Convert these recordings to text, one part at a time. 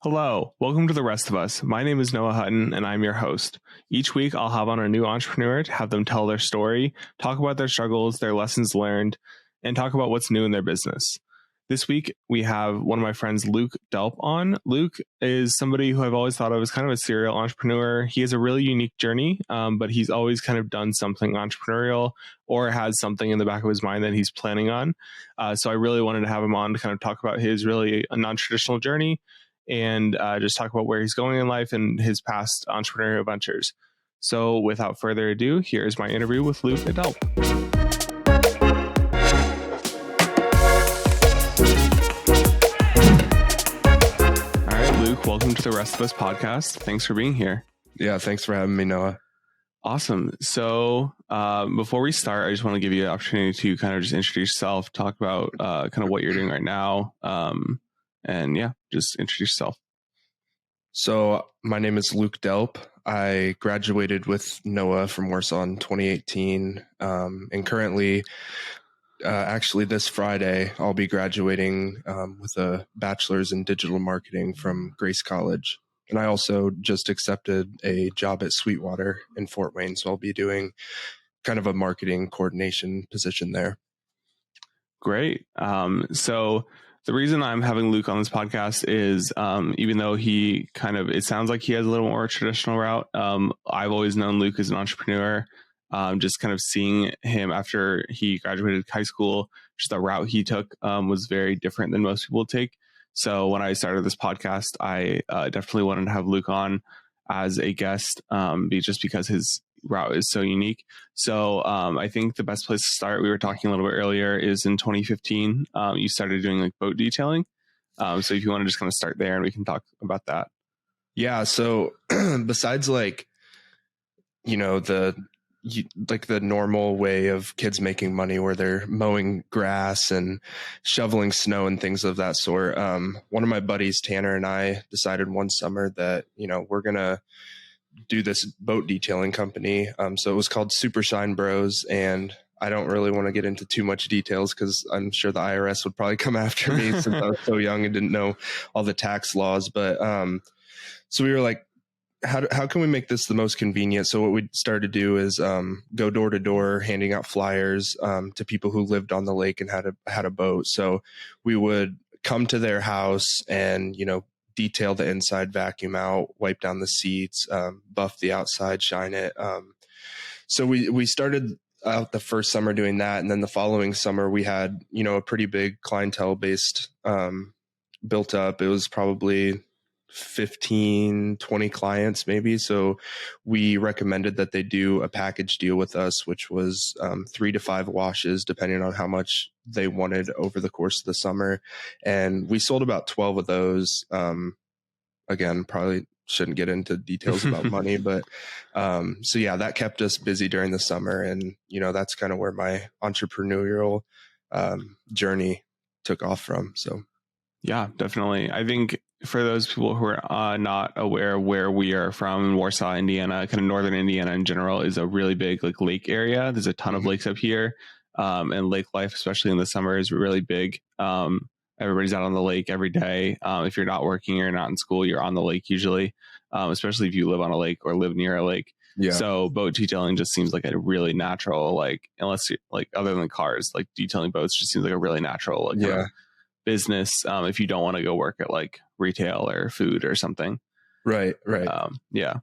Hello, welcome to The Rest of Us. My name is Noah Hutton, and I'm your host. Each week, I'll have on a new entrepreneur to have them tell their story, talk about their struggles, their lessons learned, and talk about what's new in their business. This week, we have one of my friends, Luke Delp, on. Luke is somebody who I've always thought of as kind of a serial entrepreneur. He has a really unique journey, but he's always kind of done something entrepreneurial or has something in the back of his mind that he's planning on. So I really wanted to have him on to kind of talk about his really non-traditional journey and just talk about where he's going in life and his past entrepreneurial ventures. So without further ado, here's my interview with Luke Delp. All right, Luke, welcome to The Rest of Us podcast. Thanks for being here. Yeah, thanks for having me, Noah. Awesome. So before we start, I just want to give you the opportunity to kind of just introduce yourself, talk about kind of what you're doing right now. And yeah, just introduce yourself. So my name is Luke Delp. I graduated with Noah from Warsaw in 2018. And currently, actually this Friday, I'll be graduating with a bachelor's in digital marketing from Grace College. And I also just accepted a job at Sweetwater in Fort Wayne. So I'll be doing kind of a marketing coordination position there. Great. So the reason I'm having Luke on this podcast is even though he kind of, it sounds like he has a little more traditional route. I've always known Luke as an entrepreneur. Just kind of seeing him after he graduated high school, just the route he took was very different than most people take. So when I started this podcast, I definitely wanted to have Luke on as a guest just because his route is so unique. So I think the best place to start, we were talking a little bit earlier, is in 2015. You started doing like boat detailing. So if you want to just kind of start there and we can talk about that. Yeah. So besides like, the normal way of kids making money where they're mowing grass and shoveling snow and things of that sort. One of my buddies, Tanner, and I decided one summer that, we're going to do this boat detailing company. So it was called Super Shine Bros. And I don't really want to get into too much details because I'm sure the IRS would probably come after me since I was so young and didn't know all the tax laws. But so we were like, how can we make this the most convenient? So what we started to do is go door to door, handing out flyers to people who lived on the lake and had a boat. So we would come to their house and, detail the inside, vacuum out, wipe down the seats, buff the outside, shine it. So we started out the first summer doing that. And then the following summer we had, a pretty big clientele based built up. It was probably 15, 20 clients maybe. So we recommended that they do a package deal with us, which was 3 to 5 washes, depending on how much they wanted over the course of the summer. And we sold about 12 of those. Again, probably shouldn't get into details about money, but so yeah, that kept us busy during the summer. And, that's kind of where my entrepreneurial journey took off from. So yeah, definitely. I think for those people who are not aware where we are from, Warsaw, Indiana, kind of northern Indiana in general is a really big like lake area. There's a ton of lakes up here, and lake life, especially in the summer, is really big. Everybody's out on the lake every day. If you're not working or not in school, you're on the lake usually, especially if you live on a lake or live near a lake. yeah. So boat detailing just seems like a really natural, like unless you like other than cars, like detailing boats just seems like a really natural like, kind of business if you don't want to go work at like retail or food or something. Right. Yeah.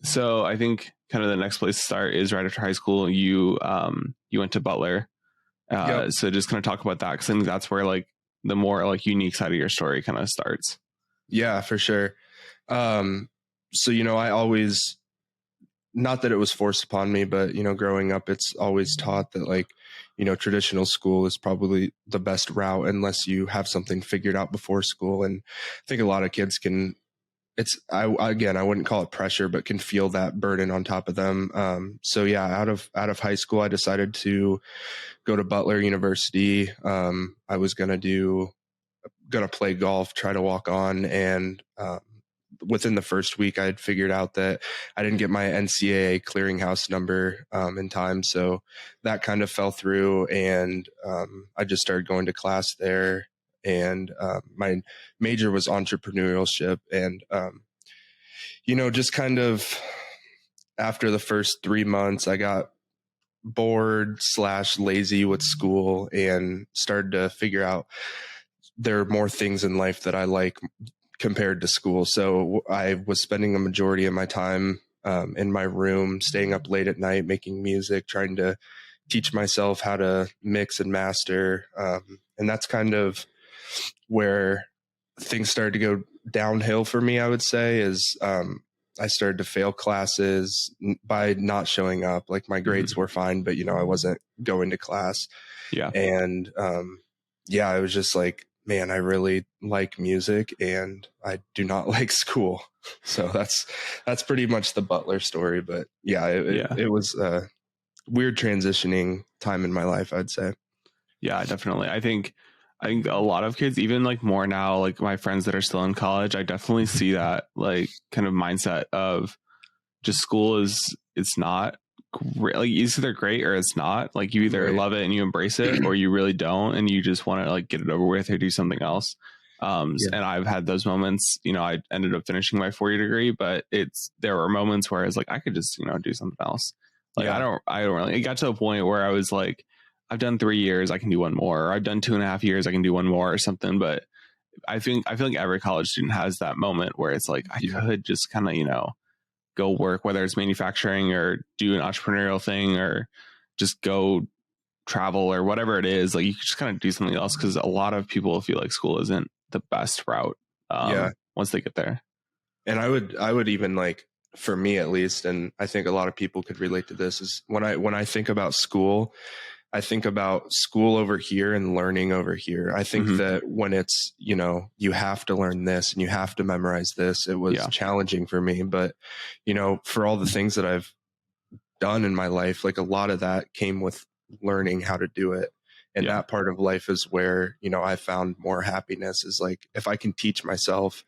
So I think kind of the next place to start is right after high school. You went to Butler. Yep. So just kind of talk about that because I think that's where like the more like unique side of your story kind of starts. Yeah, for sure. So, I always, not that it was forced upon me, but, growing up, it's always taught that like, traditional school is probably the best route unless you have something figured out before school. And I think a lot of kids I wouldn't call it pressure, but can feel that burden on top of them. So yeah, out of high school, I decided to go to Butler University. I was going to play golf, try to walk on. And, within the first week, I had figured out that I didn't get my NCAA clearinghouse number in time. So that kind of fell through. And I just started going to class there and my major was entrepreneurship. And, just kind of after the first 3 months, I got bored / lazy with school and started to figure out there are more things in life that I like compared to school. So I was spending the majority of my time in my room, staying up late at night, making music, trying to teach myself how to mix and master. And that's kind of where things started to go downhill for me, I would say, is I started to fail classes by not showing up. Like my grades were fine, but I wasn't going to class. Yeah. And I was just like, man, I really like music and I do not like school. So that's pretty much the Butler story. But it was a weird transitioning time in my life, I'd say. Yeah, definitely. I think a lot of kids, even like more now, like my friends that are still in college, I definitely see that like kind of mindset of just school it's not great. Like it's either great or it's not. Like you either love it and you embrace it, or you really don't and you just want to like get it over with or do something else. And I've had those moments. I ended up finishing my 4-year degree, but there were moments where I was like, I could just do something else. Like I don't really. It got to a point where I was like, I've done 3 years, I can do one more. Or I've done 2.5 years, I can do one more or something. But I feel like every college student has that moment where it's like, I could just kind of, go work, whether it's manufacturing or do an entrepreneurial thing or just go travel or whatever it is. Like you could just kind of do something else, because a lot of people feel like school isn't the best route once they get there. And I would even, like, for me at least, and I think a lot of people could relate to this, is when I think about school, I think about school over here and learning over here. I think that when it's, you have to learn this and you have to memorize this, it was challenging for me. But, for all the things that I've done in my life, like a lot of that came with learning how to do it. And that part of life is where, I found more happiness, is like, if I can teach myself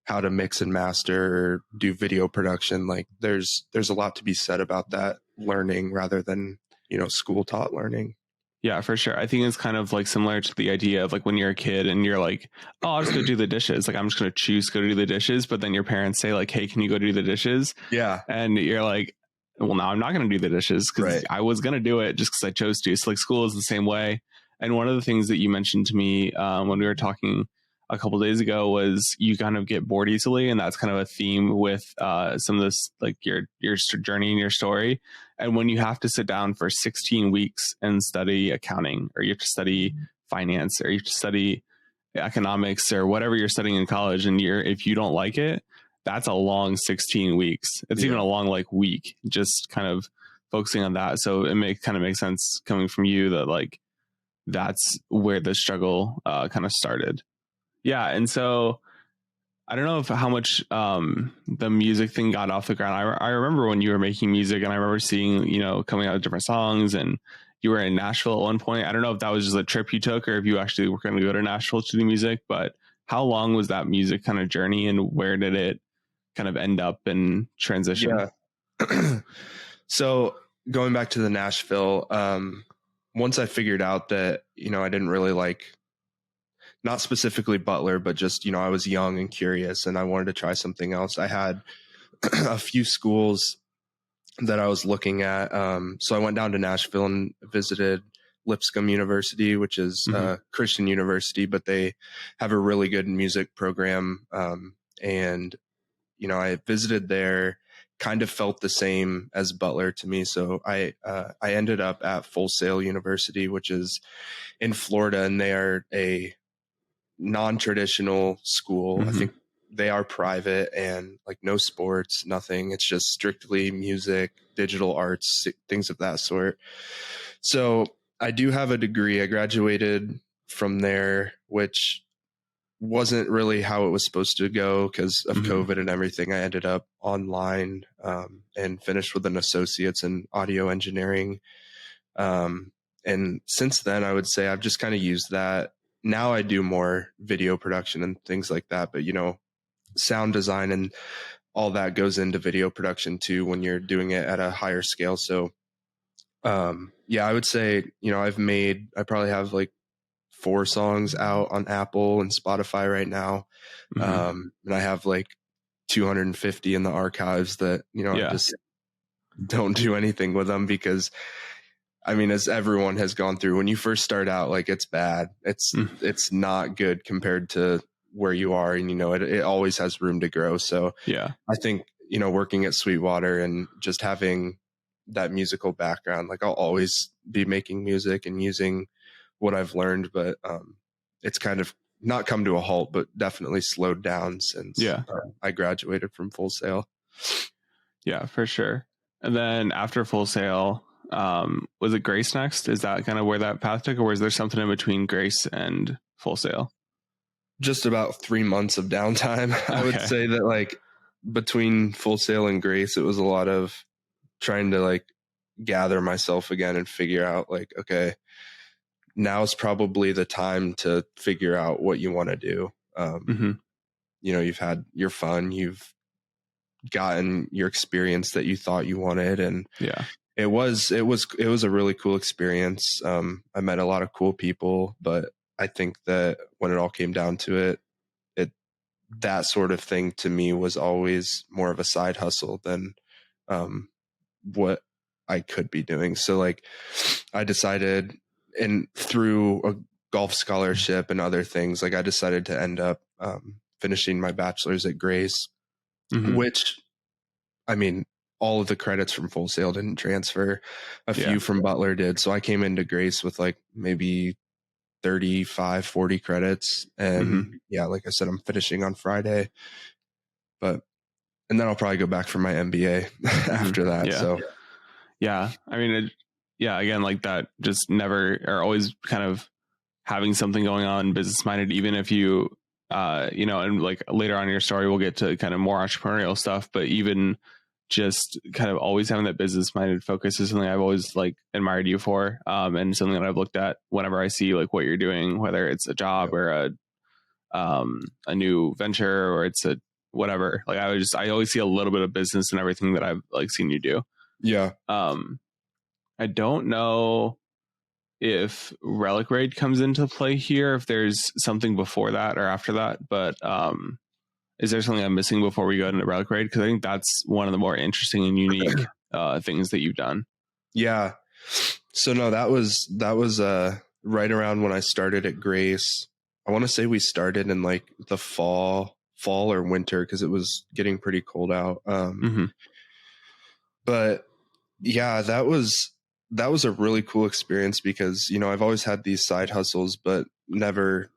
how to mix and master or do video production, like there's a lot to be said about that learning rather than, school taught learning. Yeah, for sure. I think it's kind of like similar to the idea of like when you're a kid and you're like, oh, I'll just go do the dishes. Like I'm just going to choose to go do the dishes. But then your parents say like, hey, can you go do the dishes? Yeah. And you're like, well, now I'm not going to do the dishes because I was going to do it just because I chose to. So like school is the same way. And one of the things that you mentioned to me when we were talking a couple of days ago was you kind of get bored easily. And that's kind of a theme with some of this, like your journey and your story. And when you have to sit down for 16 weeks and study accounting, or you have to study finance, or you have to study economics, or whatever you're studying in college, and if you don't like it, that's a long 16 weeks. It's even a long like week, just kind of focusing on that. So it kind of makes sense coming from you that like that's where the struggle kind of started. Yeah. And so I don't know how much the music thing got off the ground. I remember when you were making music, and I remember seeing, coming out with different songs, and you were in Nashville at one point. I don't know if that was just a trip you took or if you actually were going to go to Nashville to do music, but how long was that music kind of journey, and where did it kind of end up and transition? Yeah. So going back to the Nashville, once I figured out that, I didn't really like, not specifically Butler, but just, I was young and curious and I wanted to try something else. I had a few schools that I was looking at. So I went down to Nashville and visited Lipscomb University, which is a Christian university, but they have a really good music program. And, I visited there, kind of felt the same as Butler to me. So I ended up at Full Sail University, which is in Florida, and they are a non-traditional school. I think they are private and like no sports, nothing. It's just strictly music, digital arts, things of that sort. So I do have a degree. I graduated from there, which wasn't really how it was supposed to go because of COVID and everything. I ended up online and finished with an associate's in audio engineering. And since then, I would say I've just kind of used that. Now I do more video production and things like that, but sound design and all that goes into video production too when you're doing it at a higher scale. So I would say, I probably have like 4 songs out on Apple and Spotify right now. And I have like 250 in the archives that, I just don't do anything with them because, I mean, as everyone has gone through, when you first start out, like it's bad. It's not good compared to where you are. And, it always has room to grow. So I think, working at Sweetwater and just having that musical background, like I'll always be making music and using what I've learned, but it's kind of not come to a halt, but definitely slowed down since I graduated from Full Sail. Yeah, for sure. And then after Full Sail, was it Grace next? Is that kind of where that path took, or was there something in between Grace and Full Sail? Just about 3 months of downtime. Okay. I would say that like between Full Sail and Grace, it was a lot of trying to like gather myself again and figure out like, okay, now's probably the time to figure out what you want to do. You've had your fun, you've gotten your experience that you thought you wanted. And it was a really cool experience. I met a lot of cool people, but I think that when it all came down to it, that sort of thing to me was always more of a side hustle than what I could be doing. So like I decided, and through a golf scholarship and other things, like I decided to end up finishing my bachelor's at Grace, which, I mean, all of the credits from Full Sail didn't transfer. A few from Butler did. So I came into Grace with like maybe 35, 40 credits. And like I said, I'm finishing on Friday, and then I'll probably go back for my MBA after that. So I mean, again, like that, just never, or always kind of having something going on business minded, even if you, and like later on in your story, we'll get to kind of more entrepreneurial stuff, but even just kind of always having that business minded focus is something I've always like admired you for. And something that I've looked at whenever I see like what you're doing, whether it's a job or a new venture or it's a whatever, like I always see a little bit of business in everything that I've like seen you do. I don't know if Relic Raid comes into play here, if there's something before that or after that, but is there something I'm missing before we go into Relic Raid? Because I think that's one of the more interesting and unique things that you've done. Yeah. So no, that was right around when I started at Grace. I want to say we started in like the fall or winter because it was getting pretty cold out. But yeah, that was a really cool experience because, I've always had these side hustles, but never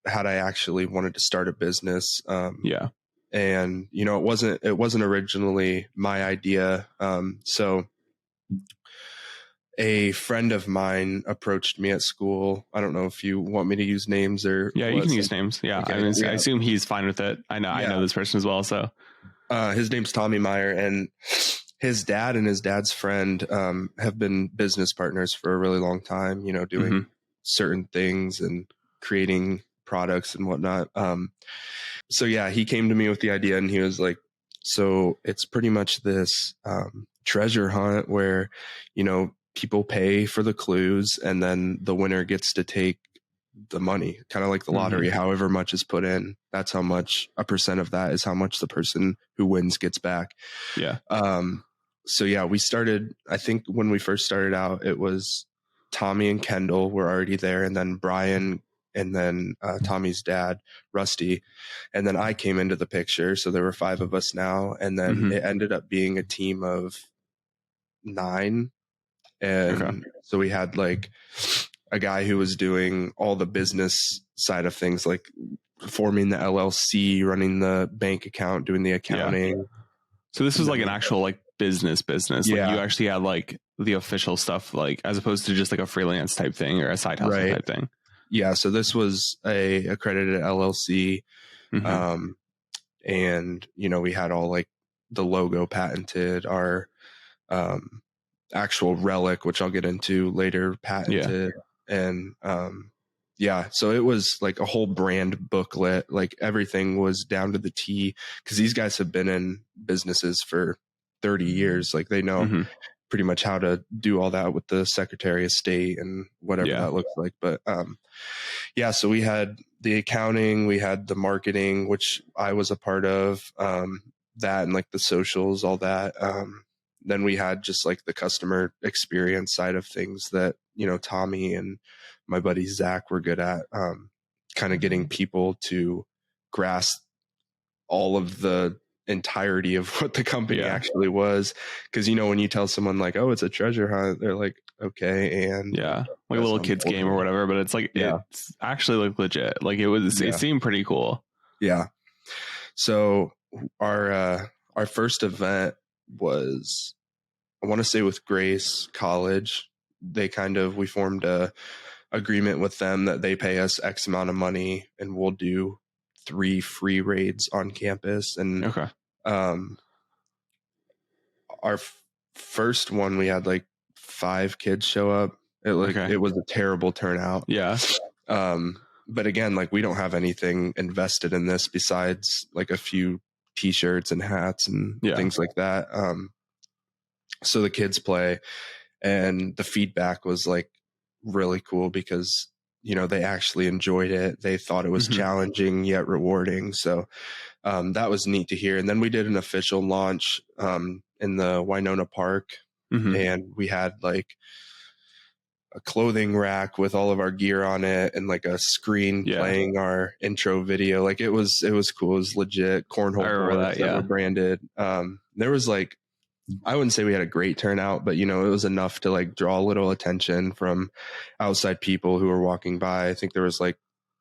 had I actually wanted to start a business. And, it wasn't originally my idea. So a friend of mine approached me at school. I don't know if you want me to use names or. Yeah, you can use names. Yeah. Okay. I assume he's fine with it. I know this person as well. So his name's Tommy Meyer, and his dad and his dad's friend have been business partners for a really long time, doing certain things and creating products and whatnot. So yeah, he came to me with the idea and he was like, so it's pretty much this treasure hunt where, people pay for the clues and then the winner gets to take the money, kind of like the lottery. However much is put in, that's how much, a percent of that is how much the person who wins gets back. So yeah, we started, I think when we first started out, it was Tommy and Kendall were already there, and then Brian, and then Tommy's dad, Rusty. And then I came into the picture. So there were 5 of us now. And then it ended up being a team of 9. And so we had like a guy who was doing all the business side of things, like forming the LLC, running the bank account, doing the accounting. So this was like an actual like business. Like you actually had like the official stuff, like as opposed to just like a freelance type thing or a side hustle type thing. Yeah. So this was a accredited LLC. And, we had all like the logo patented, our actual relic, which I'll get into later, patented. And so it was like a whole brand booklet, like everything was down to the T, because these guys have been in businesses for 30 years. Like they know pretty much how to do all that with the Secretary of State and whatever that looks like. But so we had the accounting, we had the marketing, which I was a part of, that and like the socials, all that. Then we had just like the customer experience side of things that, Tommy and my buddy Zach were good at, kind of getting people to grasp all of the entirety of what the company actually was. Because, when you tell someone like, oh, it's a treasure hunt, they're like, okay. And like a little kid's game or whatever, but it's like, it's actually like legit. Like it seemed pretty cool. Yeah. So our first event was, I want to say with Grace College. We formed a agreement with them that they pay us X amount of money and we'll do 3 free raids on campus. And our first one, we had like 5 kids show up. It was a terrible turnout. Yeah. But again, like we don't have anything invested in this besides like a few t-shirts and hats and things like that. So the kids play, and the feedback was like really cool because, they actually enjoyed it. They thought it was challenging yet rewarding. So that was neat to hear. And then we did an official launch in the Winona Park, and we had like a clothing rack with all of our gear on it and like a screen playing our intro video. Like it was cool. It was legit. Cornhole boards that were branded. There was like, I wouldn't say we had a great turnout, but it was enough to like draw a little attention from outside people who were walking by. I think there was like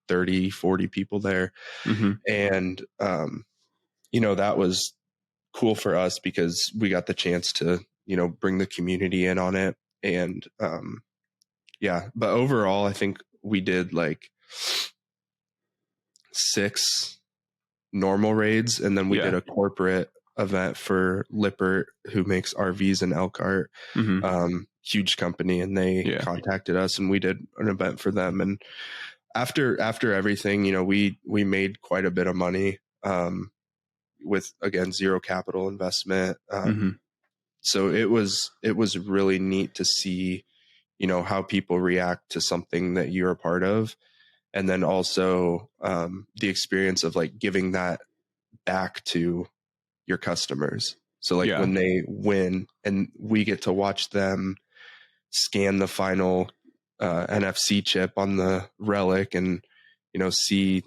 30, 40 people there. And, that was cool for us because we got the chance to, bring the community in on it. And, but overall, I think we did like 6 normal raids, and then we did a corporate event for Lippert, who makes RVs in Elkhart, huge company, and they contacted us, and we did an event for them. And after everything, we made quite a bit of money, with again 0 capital investment. So it was really neat to see, how people react to something that you're a part of. And then also the experience of like giving that back to your customers. So like when they win and we get to watch them scan the final NFC chip on the relic and, see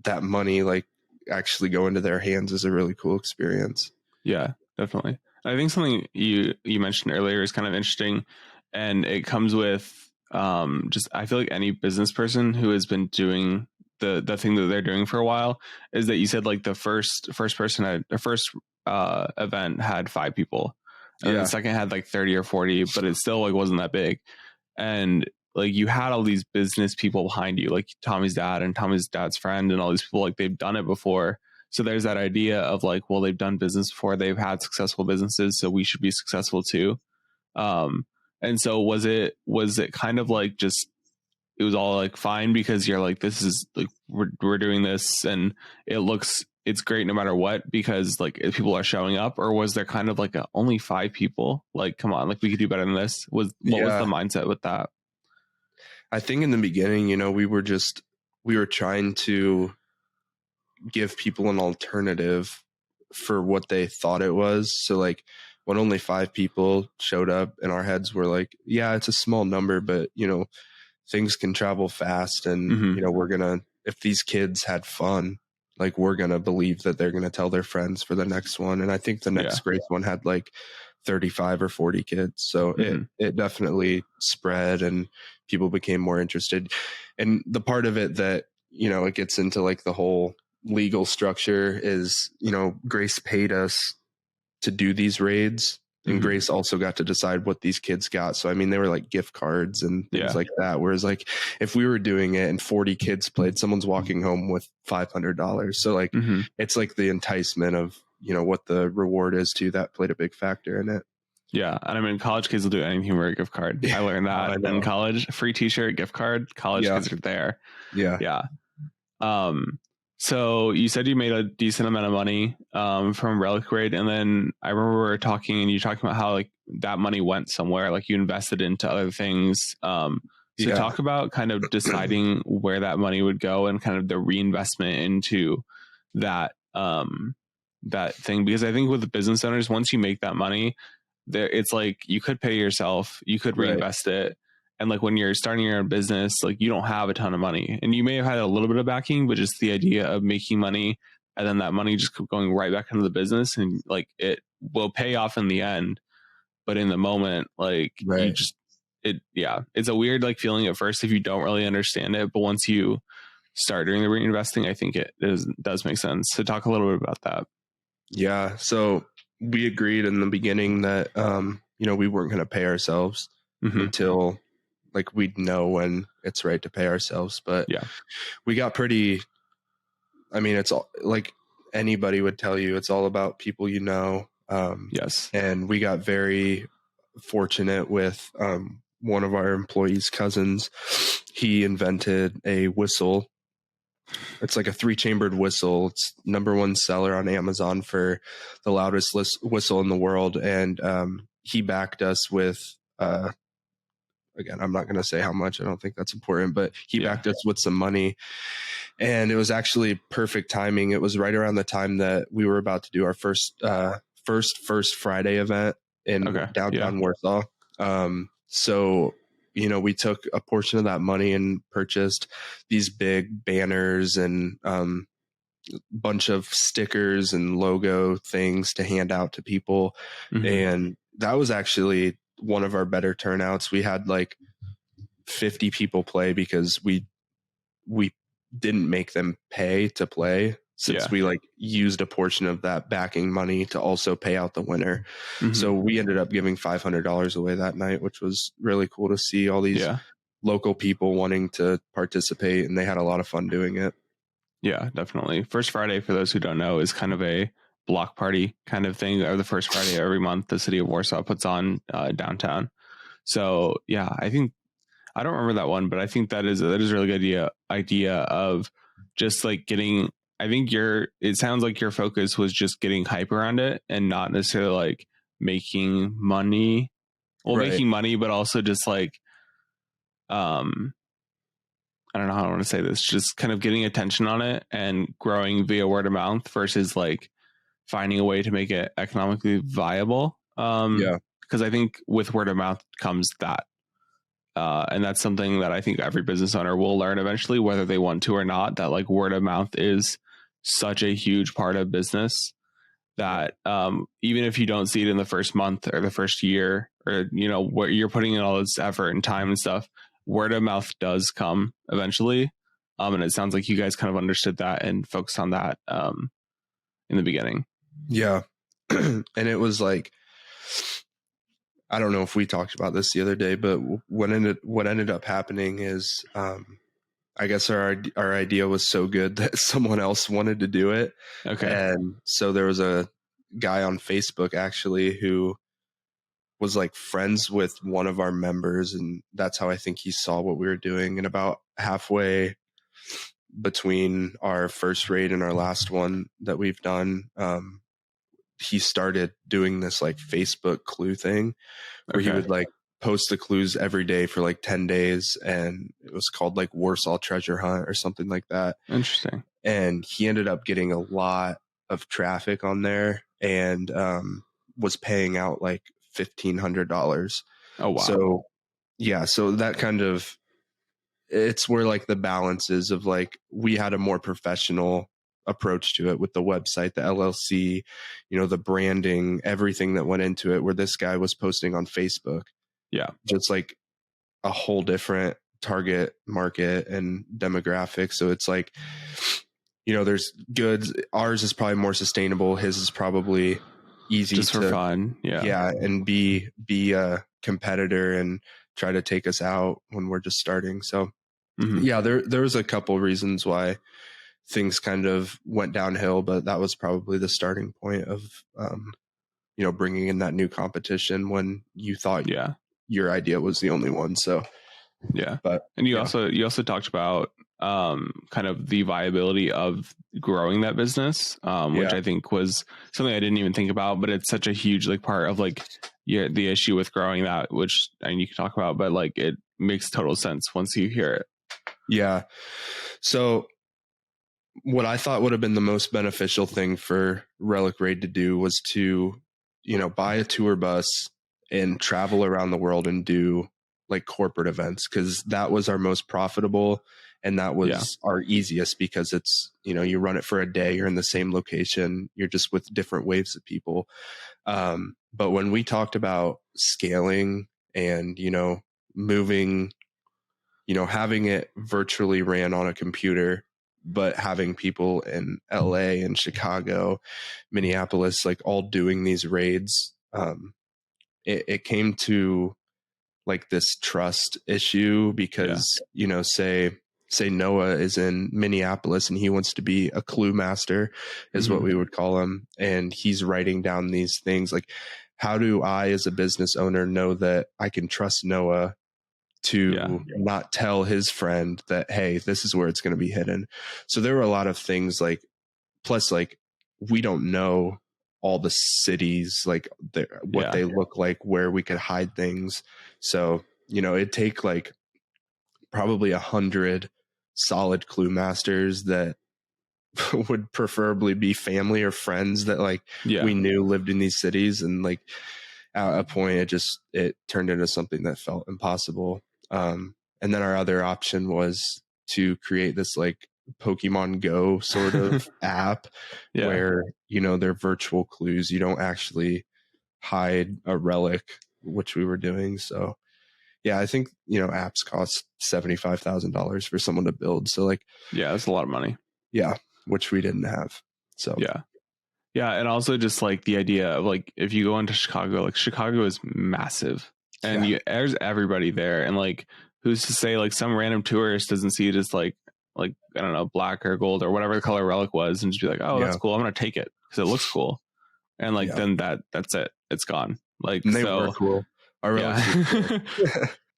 that money like actually go into their hands is a really cool experience. Yeah, definitely. I think something you mentioned earlier is kind of interesting, and it comes with just, I feel like any business person who has been doing the thing that they're doing for a while, is that you said like the first event had 5 people, and the second had like 30 or 40, but it still like wasn't that big. And like you had all these business people behind you, like Tommy's dad and Tommy's dad's friend, and all these people, like they've done it before. So there's that idea of like, well, they've done business before, they've had successful businesses, so we should be successful too. And so was it kind of like just, it was all like fine because you're like, this is like, we're doing this and it's great no matter what, because like if people are showing up? Or was there kind of like only 5 people? Like, come on, like we could do better than this. What was the mindset with that? I think in the beginning, we were trying to give people an alternative for what they thought it was. So like when only 5 people showed up, in our heads were like, yeah, it's a small number, but things can travel fast, and we're gonna, if these kids had fun, like we're gonna believe that they're gonna tell their friends for the next one. And I think the next Grace one had like 35 or 40 kids, so it definitely spread and people became more interested. And the part of it that it gets into like the whole legal structure is, Grace paid us to do these raids, and Grace also got to decide what these kids got. So, I mean, they were like gift cards and things like that. Whereas like if we were doing it and 40 kids played, someone's walking home with $500. So like, it's like the enticement of, what the reward is too, that played a big factor in it. Yeah. And I mean, college kids will do anything for a gift card. I learned that in college. Free t-shirt, gift card, college kids are there. Yeah. So you said you made a decent amount of money from Relic Raid, and then I remember we were talking, and you talking about how like that money went somewhere, like you invested into other things. So talk about kind of deciding where that money would go and kind of the reinvestment into that, that thing. Because I think with the business owners, once you make that money there, it's like you could pay yourself, you could reinvest it. And like when you're starting your own business, like you don't have a ton of money and you may have had a little bit of backing, but just the idea of making money and then that money just going right back into the business and like it will pay off in the end. But in the moment, like you just, it's a weird like feeling at first if you don't really understand it. But once you start doing the reinvesting, I think it does make sense. So talk a little bit about that. Yeah. So we agreed in the beginning that, we weren't going to pay ourselves until like we'd know when it's right to pay ourselves. But we got pretty, it's all, like anybody would tell you, it's all about people, and we got very fortunate with, one of our employees' cousins. He invented a whistle. It's like a 3-chambered whistle. It's #1 seller on Amazon for the loudest whistle in the world. And he backed us with, again, I'm not going to say how much. I don't think that's important, but he backed us with some money. And it was actually perfect timing. It was right around the time that we were about to do our first Friday event in downtown Warsaw. So we took a portion of that money and purchased these big banners and bunch of stickers and logo things to hand out to people. And that was actually one of our better turnouts. We had like 50 people play because we didn't make them pay to play, since we like used a portion of that backing money to also pay out the winner. So we ended up giving $500 away that night, which was really cool to see all these local people wanting to participate, and they had a lot of fun doing it. Yeah, definitely. First Friday, for those who don't know, is kind of a block party kind of thing, or the first Friday every month the city of Warsaw puts on downtown. So I think I don't remember that one, but I think that is a really good idea of just like getting. I think it sounds like your focus was just getting hype around it and not necessarily like making money. Well, making money, but also just like, I don't know how I want to say this, just kind of getting attention on it and growing via word of mouth versus like finding a way to make it economically viable. Because I think with word of mouth comes that. And that's something that I think every business owner will learn eventually, whether they want to or not, that like word of mouth is such a huge part of business that even if you don't see it in the first month or the first year, or, where you're putting in all this effort and time and stuff, word of mouth does come eventually. And it sounds like you guys kind of understood that and focused on that in the beginning. Yeah. And it was like, I don't know if we talked about this the other day, but what ended up happening is, I guess our idea was so good that someone else wanted to do it. Okay. And so there was a guy on Facebook actually who was like friends with one of our members. And that's how I think he saw what we were doing. And about halfway between our first raid and our last one that we've done, he started doing this like Facebook clue thing where he would like post the clues every day for like 10 days. And it was called like Warsaw Treasure Hunt or something like that. Interesting. And he ended up getting a lot of traffic on there and was paying out like $1,500. Oh, wow. So so that kind of, it's where like the balance is of like, we had a more professional approach to it with the website, the LLC, the branding, everything that went into it, where this guy was posting on Facebook. Yeah. Just like a whole different target market and demographic. So it's like, there's goods. Ours is probably more sustainable. His is probably easy just for fun. Yeah. Yeah. And be a competitor and try to take us out when we're just starting. So there was a couple reasons why things kind of went downhill, but that was probably the starting point of, bringing in that new competition when you thought your idea was the only one. So, and you also talked about, kind of the viability of growing that business, which I think was something I didn't even think about, but it's such a huge like part of like the issue with growing that, which you can talk about, but like it makes total sense once you hear it. Yeah. So what I thought would have been the most beneficial thing for Relic Raid to do was to, buy a tour bus and travel around the world and do like corporate events, because that was our most profitable and that was our easiest, because it's, you run it for a day, you're in the same location, you're just with different waves of people. But when we talked about scaling and, moving, having it virtually ran on a computer, but having people in LA and Chicago, Minneapolis, like all doing these raids, it came to like this trust issue, because, say Noah is in Minneapolis and he wants to be a clue master, is what we would call him. And he's writing down these things. Like, how do I, as a business owner, know that I can trust Noah to not tell his friend that, hey, this is where it's going to be hidden? So there were a lot of things, like, plus, like, we don't know all the cities, like what they look like, where we could hide things. So, it'd take like probably 100 solid clue masters that would preferably be family or friends that like we knew lived in these cities. And like at a point, it turned into something that felt impossible. And then our other option was to create this like Pokemon Go sort of app where, they're virtual clues. You don't actually hide a relic, which we were doing. So yeah, I think, apps cost $75,000 for someone to build. So like, that's a lot of money. Yeah. Which we didn't have. So yeah. And also just like the idea of like, if you go into Chicago, like Chicago is massive and there's everybody there. And like, who's to say like some random tourist doesn't see it as like, I don't know, black or gold or whatever the color relic was, and just be like, oh, that's cool, I'm going to take it because it looks cool. And like, then that's it. It's gone. Like, and they were cool. Our relics were cool.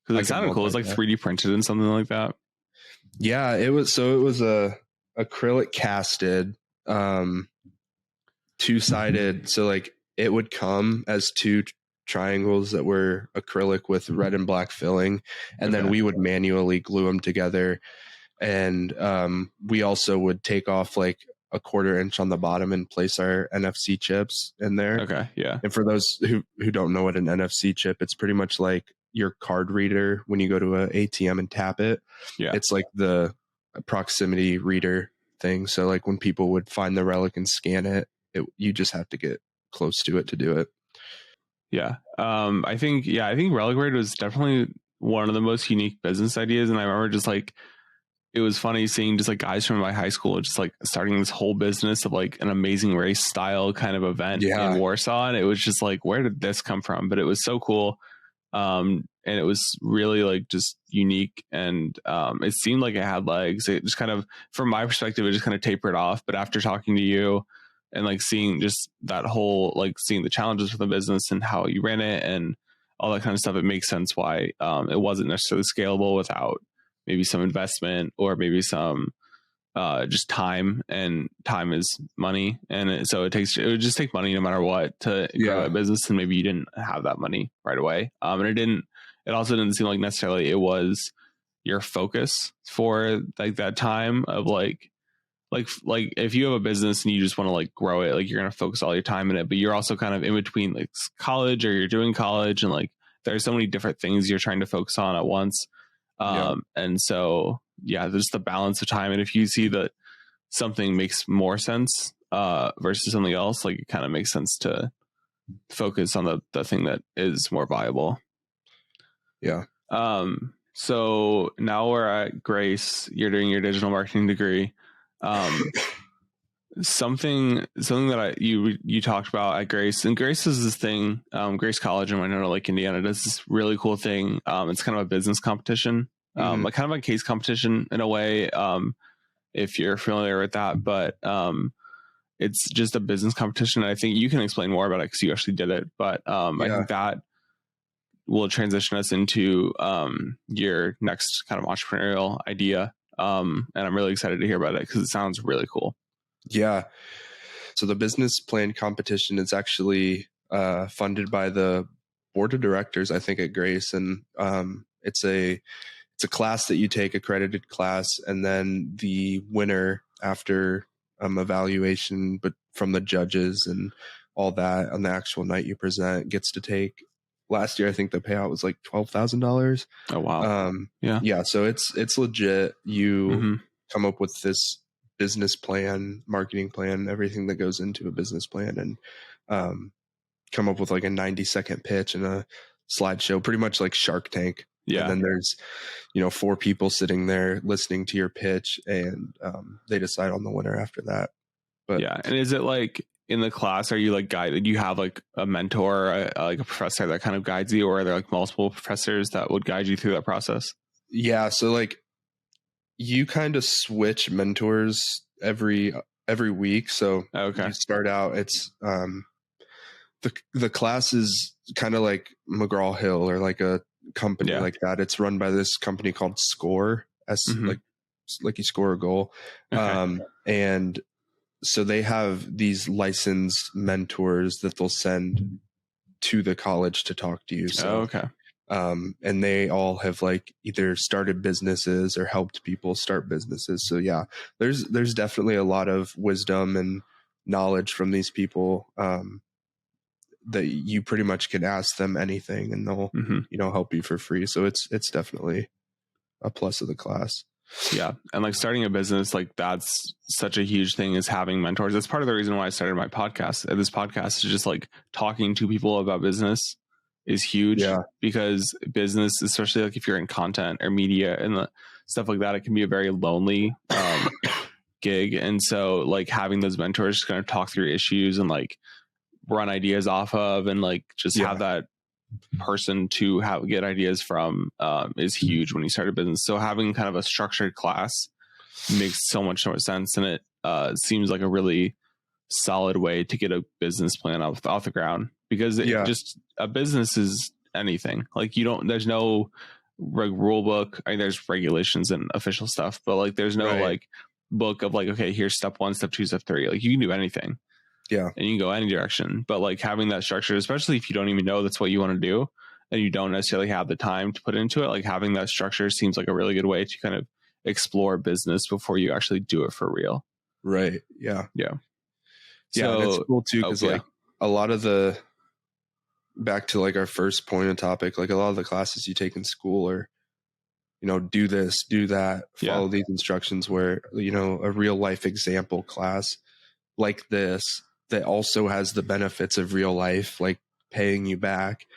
Because it sounded cool. It's like 3D printed and something like that. Yeah, it was a acrylic casted, two-sided. So like it would come as two triangles that were acrylic with red and black filling, and then we would manually glue them together. And we also would take off like a 1/4 inch on the bottom and place our NFC chips in there. Okay, yeah. And for those who don't know what an NFC chip, it's pretty much like your card reader when you go to an ATM and tap it. Yeah. It's like the proximity reader thing. So like when people would find the relic and scan it, you just have to get close to it to do it. Yeah. I think Relic Raid was definitely one of the most unique business ideas. And I remember just like, it was funny seeing just like guys from my high school just like starting this whole business of like an Amazing Race style kind of event in Warsaw. And it was just like, where did this come from? But it was so cool. And it was really like just unique. And it seemed like it had legs. It just kind of, from my perspective, it just kind of tapered off. But after talking to you and like seeing just that whole, like seeing the challenges for the business and how you ran it and all that kind of stuff, it makes sense why it wasn't necessarily scalable without maybe some investment or maybe some just time, and time is money. And it would just take money no matter what to grow a business. And maybe you didn't have that money right away. And it also didn't seem like necessarily it was your focus for like that time of like if you have a business and you just want to like grow it, like you're going to focus all your time in it, but you're also kind of in between like college, or you're doing college, and like there's so many different things you're trying to focus on at once. And so, there's the balance of time. And if you see that something makes more sense versus something else, like it kind of makes sense to focus on the thing that is more viable. Yeah. So now we're at Grace. You're doing your digital marketing degree. Something that you talked about at Grace, and Grace is this thing, Grace College in Winona Lake, Indiana, does this really cool thing. It's kind of a business competition, like kind of a case competition in a way, if you're familiar with that, but it's just a business competition. And I think you can explain more about it because you actually did it, but I think that will transition us into your next kind of entrepreneurial idea. And I'm really excited to hear about it because it sounds really cool. Yeah. So the business plan competition is actually funded by the board of directors, I think, at Grace, and it's a class that you take, accredited class, and then the winner after evaluation, but from the judges and all that on the actual night you present gets to take. Last year, I think the payout was like $12,000. Oh wow! Yeah. So it's legit. You Mm-hmm. come up with this business plan, marketing plan, everything that goes into a business plan, and come up with like a 90-second pitch and a slideshow, pretty much like Shark Tank. Yeah. And then there's, 4 people sitting there listening to your pitch, and they decide on the winner after that. But yeah. And is it like in the class, are you like guided? You have like a mentor, like a professor that kind of guides you, or are there like multiple professors that would guide you through that process? Yeah. So like you kind of switch mentors every week. So okay. You start out, it's the class is kind of like McGraw-Hill or like a company like that. It's run by this company called Score, like you score a goal. Okay. And so they have these licensed mentors that they'll send to the college to talk to you. So, okay. And they all have like either started businesses or helped people start businesses. So yeah, there's definitely a lot of wisdom and knowledge from these people, that you pretty much can ask them anything and they'll, help you for free. So it's definitely a plus of the class. Yeah. And like starting a business, like that's such a huge thing, is having mentors. That's part of the reason why I started my podcast. This podcast is just like talking to people about business is huge. Yeah. Because business, especially like if you're in content or media and the stuff like that, it can be a very lonely gig. And so like having those mentors just kind of talk through issues and like run ideas off of, and like just have that person to get ideas from is huge when you start a business. So having kind of a structured class makes so much more sense, and it seems like a really solid way to get a business plan off the ground, because just a business is anything. Like there's no rule book. I mean, there's regulations and official stuff, but like there's no like book of like, okay, here's step 1, step 2, step 3. Like you can do anything. Yeah. And you can go any direction, but like having that structure, especially if you don't even know that's what you want to do and you don't necessarily have the time to put into it, like having that structure seems like a really good way to kind of explore business before you actually do it for real. Right. Yeah. Yeah. So, and it's cool too, because like a lot of back to like our first point of topic, like a lot of the classes you take in school are, do this, do that, follow these instructions, where, a real life example class like this that also has the benefits of real life, like paying you back,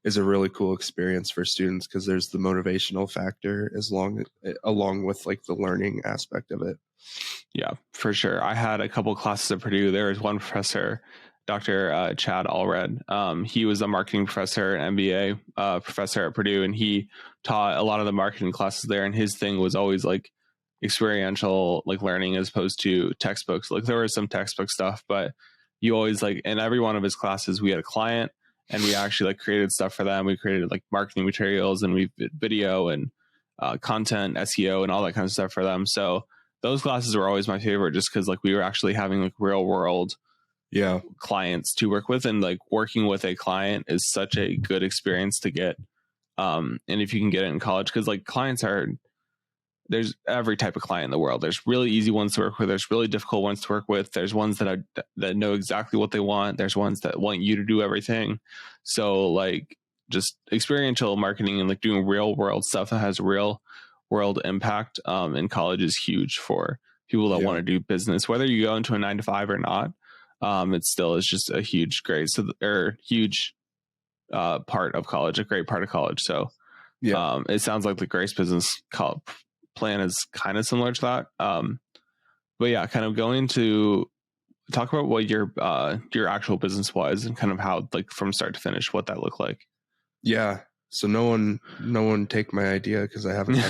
is a really cool experience for students, because there's the motivational factor along with like the learning aspect of it. Yeah, for sure. I had a couple classes at Purdue. There was one professor, Dr. Chad Allred. He was a marketing professor, an MBA professor at Purdue, and he taught a lot of the marketing classes there. And his thing was always like experiential, like learning, as opposed to textbooks. Like there was some textbook stuff, but you always like in every one of his classes, we had a client and we actually like created stuff for them. We created like marketing materials, and we did video and content, SEO, and all that kind of stuff for them. So those classes were always my favorite, just because like we were actually having like real world clients to work with, and like working with a client is such a good experience to get. And if you can get it in college, because like there's every type of client in the world. There's really easy ones to work with. There's really difficult ones to work with. There's ones that know exactly what they want. There's ones that want you to do everything. So like just experiential marketing and like doing real world stuff that has real world impact in college is huge for people that want to do business, whether you go into a 9-to-5 or not. It still is just a huge huge part of college, a great part of college. So it sounds like the Grace business plan is kind of similar to that. But yeah, kind of going to talk about what your actual business was, and kind of how like from start to finish, what that looked like. Yeah. So no one take my idea, because I haven't.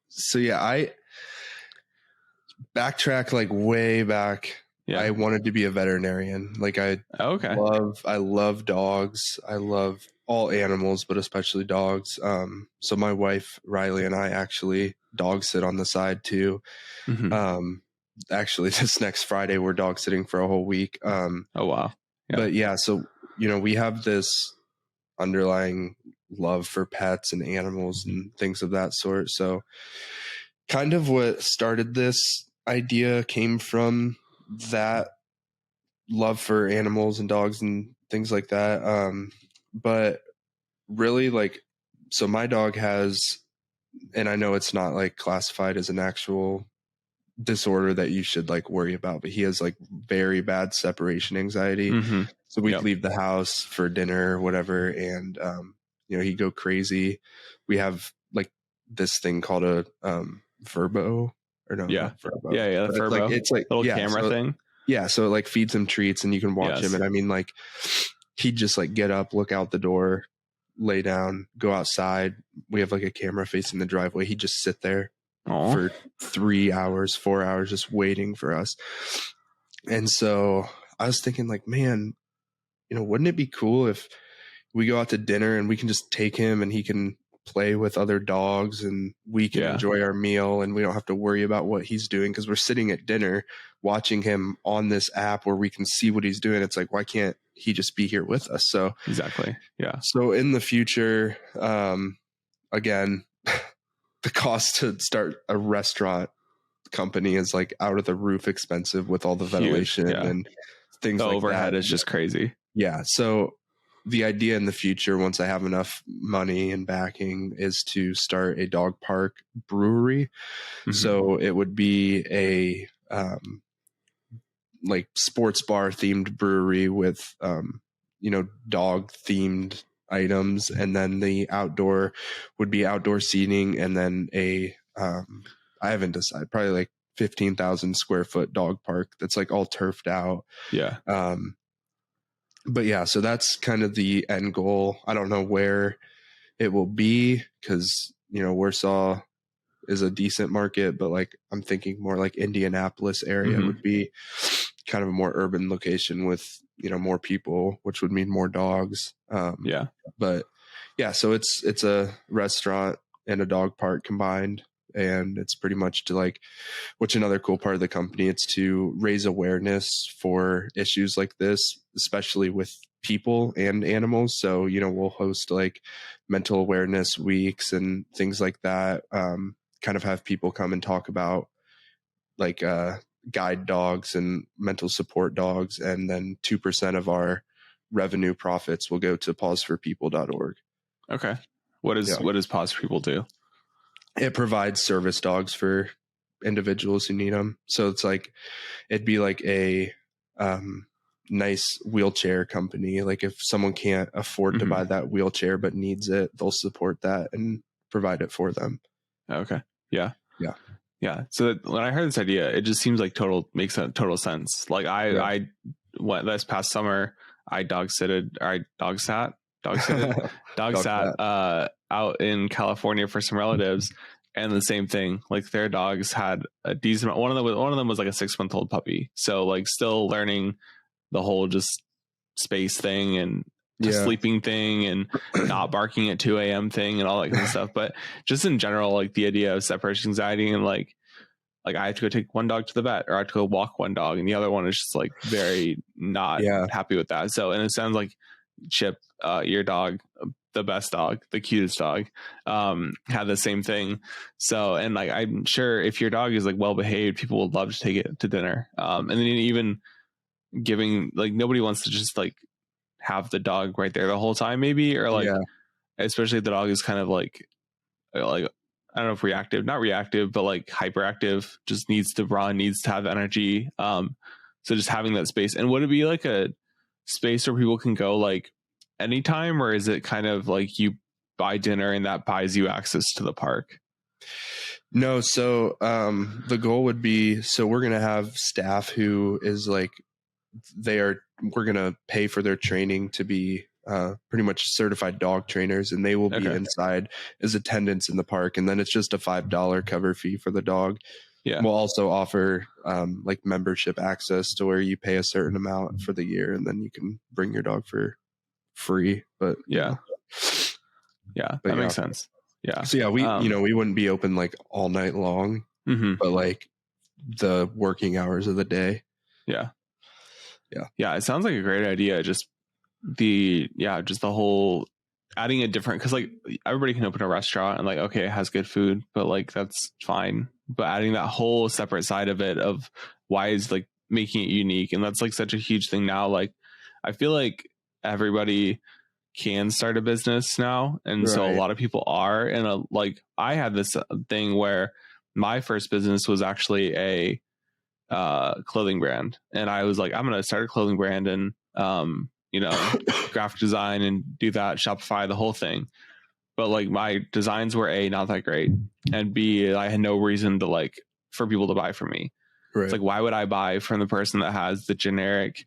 So yeah, I backtrack like way back. Yeah. I wanted to be a veterinarian. Like I love dogs. I love all animals, but especially dogs. So my wife, Riley, and I actually dog sit on the side too. Mm-hmm. Actually this next Friday, we're dog sitting for a whole week. Oh, wow. Yeah. But yeah, so we have this underlying love for pets and animals and things of that sort. So kind of what started this idea came from that love for animals and dogs and things like that. But really, like, so my dog has, and I know it's not like classified as an actual disorder that you should like worry about, but he has like very bad separation anxiety. Mm-hmm. So we'd leave the house for dinner or whatever, and he'd go crazy. We have like this thing called a Verbo, or no, not Verbo. The Verbo. It's like little camera thing. Yeah, so it like feeds him treats and you can watch him. And I mean, like, he'd just like get up, look out the door, lay down, go outside. We have like a camera facing the driveway. He'd just sit there for 3 hours, 4 hours, just waiting for us. And so I was thinking, like, man, wouldn't it be cool if we go out to dinner and we can just take him and he can play with other dogs and we can enjoy our meal and we don't have to worry about what he's doing, because we're sitting at dinner watching him on this app where we can see what he's doing. It's like, why can't he just be here with us? So exactly. Yeah. So in the future, again, the cost to start a restaurant company is like out of the roof expensive with all the ventilation and things like that. The overhead is just crazy. Yeah. So the idea in the future, once I have enough money and backing, is to start a dog park brewery. Mm-hmm. So it would be a like sports bar themed brewery with dog themed items, and then the outdoor would be outdoor seating, and then a I haven't decided, probably like 15,000 square foot dog park that's like all turfed out. Yeah. But yeah, so that's kind of the end goal. I don't know where it will be, because Warsaw is a decent market, but like I'm thinking more like Indianapolis area would be kind of a more urban location with more people, which would mean more dogs. But yeah, so it's a restaurant and a dog park combined, and it's pretty much to like, which another cool part of the company, it's to raise awareness for issues like this, especially with people and animals. So we'll host like mental awareness weeks and things like that, kind of have people come and talk about like guide dogs and mental support dogs, and then 2% of our revenue profits will go to pauseforpeople.org. Okay. What does Pause for People do? It provides service dogs for individuals who need them. So it's like, it'd be like a nice wheelchair company. Like if someone can't afford to buy that wheelchair but needs it, they'll support that and provide it for them. Okay. Yeah. So when I heard this idea, it just seems like makes total sense. Like I went this past summer, I dog sat out in California for some relatives, and the same thing. Like their dogs had a decent. One of them was like a 6-month-old puppy, so like still learning the whole just space thing and sleeping thing and not barking at 2 a.m. thing and all that kind of stuff. But just in general, like the idea of separation anxiety and like I have to go take one dog to the vet, or I have to go walk one dog, and the other one is just like very not happy with that. So, and it sounds like Chip, your dog, the best dog, the cutest dog, had the same thing. So, and like, I'm sure if your dog is like well behaved, people would love to take it to dinner. And then even giving, like, nobody wants to just like have the dog right there the whole time, maybe, or like, especially if the dog is kind of like I don't know if not reactive, but like hyperactive, just needs to run, needs to have energy. So just having that space. And would it be like a space where people can go like anytime, or is it kind of like you buy dinner and that buys you access to the park? No. So the goal would be, so we're going to have staff who is like, we're going to pay for their training to be pretty much certified dog trainers, and they will be inside as attendants in the park. And then it's just a $5 cover fee for the dog. Yeah. We'll also offer like membership access to where you pay a certain amount for the year, and then you can bring your dog for free. But that makes sense. Yeah. So we we wouldn't be open like all night long, but like the working hours of the day. Yeah. It sounds like a great idea. Just just the whole adding a different, because like everybody can open a restaurant and like, okay, it has good food, but like that's fine. But adding that whole separate side of it of why is like making it unique, and that's like such a huge thing now. Like I feel like everybody can start a business now, and so a lot of people are. And like I had this thing where my first business was actually a clothing brand, and I was like, I'm gonna start a clothing brand and graphic design and do that, Shopify, the whole thing. But like my designs were A, not that great, and B, I had no reason to like for people to buy from me. It's like, why would I buy from the person that has the generic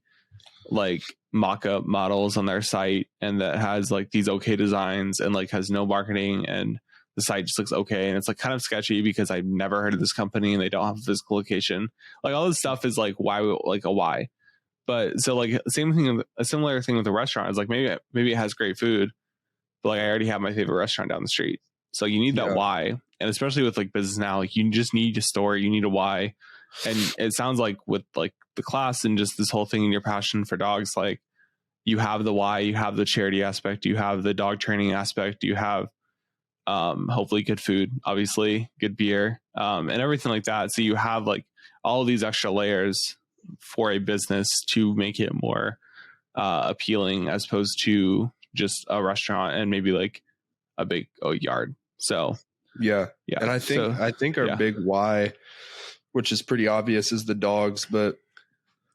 like mock-up models on their site and that has like these okay designs and like has no marketing, and the site just looks okay and it's like kind of sketchy because I've never heard of this company and they don't have a physical location. Like all this stuff is like why, like a why. But so like same thing, a similar thing with the restaurant is like maybe it has great food, but like I already have my favorite restaurant down the street. So you need that why. And especially with like business now, like you just need a story, you need a why. And it sounds like with like the class and just this whole thing and your passion for dogs, like you have the why, you have the charity aspect, you have the dog training aspect, you have hopefully good food, obviously good beer, and everything like that. So you have like all of these extra layers for a business to make it more appealing as opposed to just a restaurant and maybe like a big yard. So yeah. And I think our big why, which is pretty obvious, is the dogs. But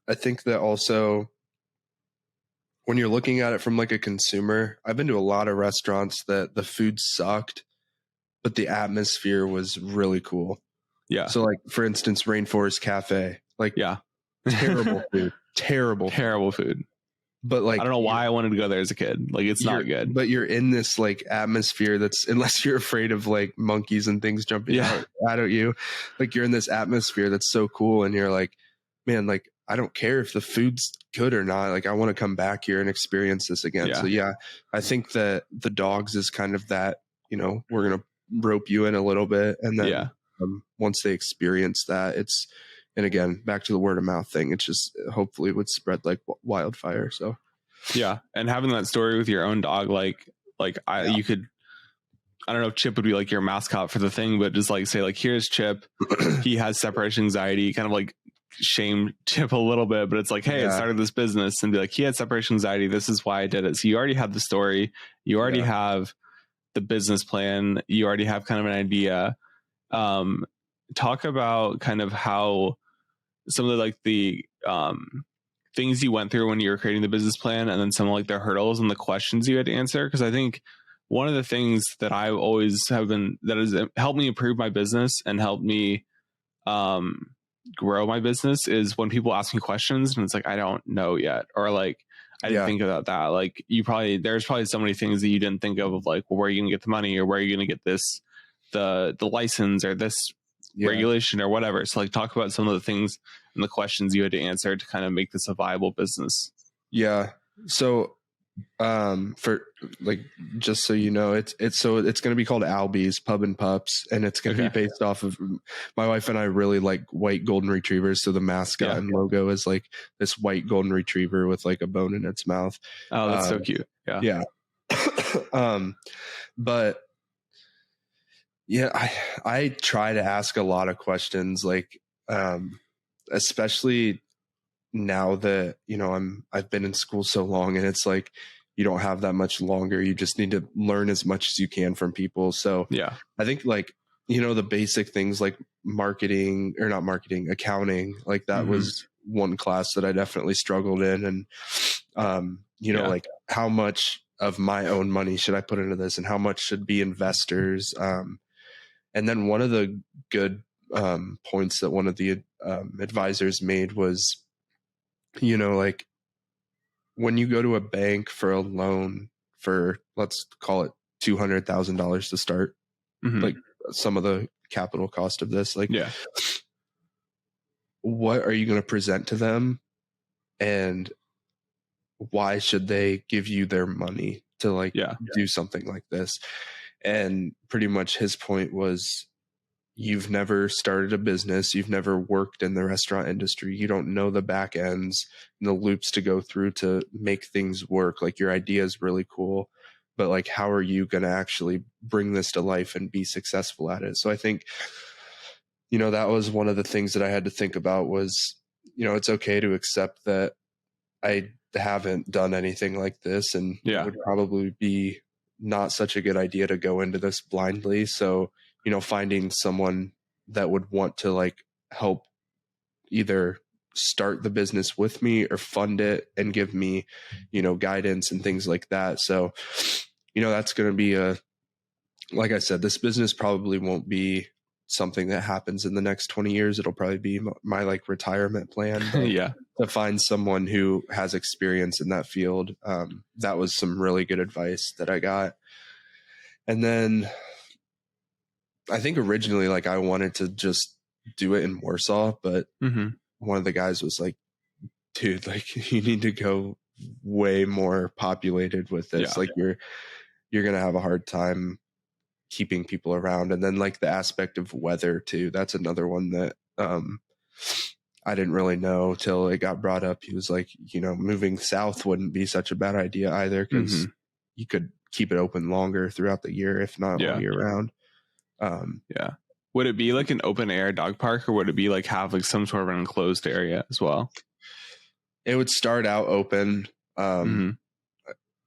I think that also when you're looking at it from like a consumer, I've been to a lot of restaurants that the food sucked, but the atmosphere was really cool. Yeah. So like, for instance, Rainforest Cafe, like terrible food, terrible food. But like, I don't know why I wanted to go there as a kid. Like it's not good. But you're in this like atmosphere that's, unless you're afraid of like monkeys and things jumping out at you, like you're in this atmosphere that's so cool. And you're like, man, like I don't care if the food's good or not. Like I want to come back here and experience this again. Yeah. So I think that the dogs is kind of that, we're going to rope you in a little bit. And then once they experience that, and again, back to the word of mouth thing, it's just hopefully it would spread like wildfire. So, yeah. And having that story with your own dog, you could, I don't know if Chip would be like your mascot for the thing, but just like say like, here's Chip. He has separation anxiety, kind of like shame Chip a little bit, but it's like, hey, I started this business, and be like, he had separation anxiety. This is why I did it. So you already have the story. You already have the business plan. You already have kind of an idea. Talk about kind of how some of the things you went through when you were creating the business plan, and then some of like the hurdles and the questions you had to answer. Because I think one of the things that I always have been, that has helped me improve my business and helped me grow my business, is when people ask me questions and it's like, I don't know yet, or like I didn't think about that. Like there's probably so many things that you didn't think of like, well, where are you gonna get the money, or where are you gonna get this, the license, or this regulation, or whatever. So like talk about some of the things and the questions you had to answer to kind of make this a viable business. Yeah. So for like, just so you know, it's going to be called Albie's Pub and Pups, and it's going to be based off of, my wife and I really like white golden retrievers. So the mascot and logo is like this white golden retriever with like a bone in its mouth. Oh, that's so cute. Yeah. But yeah, I try to ask a lot of questions, like, especially now that, I've been in school so long, and it's like, you don't have that much longer. You just need to learn as much as you can from people. So I think like, the basic things like accounting, like that was one class that I definitely struggled in. And, like how much of my own money should I put into this, and how much should be investors? And then one of the good points that one of the advisors made was, like when you go to a bank for a loan for, let's call it $200,000 to start, like some of the capital cost of this, like, what are you going to present to them, and why should they give you their money to do something like this? And pretty much his point was, you've never started a business, you've never worked in the restaurant industry, you don't know the back ends and the loops to go through to make things work. Like, your idea is really cool, but like, how are you going to actually bring this to life and be successful at it? So I think, that was one of the things that I had to think about was, it's okay to accept that I haven't done anything like this, and it would probably be not such a good idea to go into this blindly. So, finding someone that would want to like help either start the business with me or fund it and give me, guidance and things like that. So, that's going to be like I said, this business probably won't be something that happens in the next 20 years. It'll probably be my like retirement plan. To find someone who has experience in that field. That was some really good advice that I got. And then I think originally, like, I wanted to just do it in Warsaw, but one of the guys was like, dude, like, you need to go way more populated with this. Like, you're going to have a hard time keeping people around. And then like the aspect of weather too, that's another one that I didn't really know till it got brought up. He was like, moving south wouldn't be such a bad idea either, because you could keep it open longer throughout the year, if not all year round. Would it be like an open air dog park, or would it be like have like some sort of an enclosed area as well? It would start out open. Again,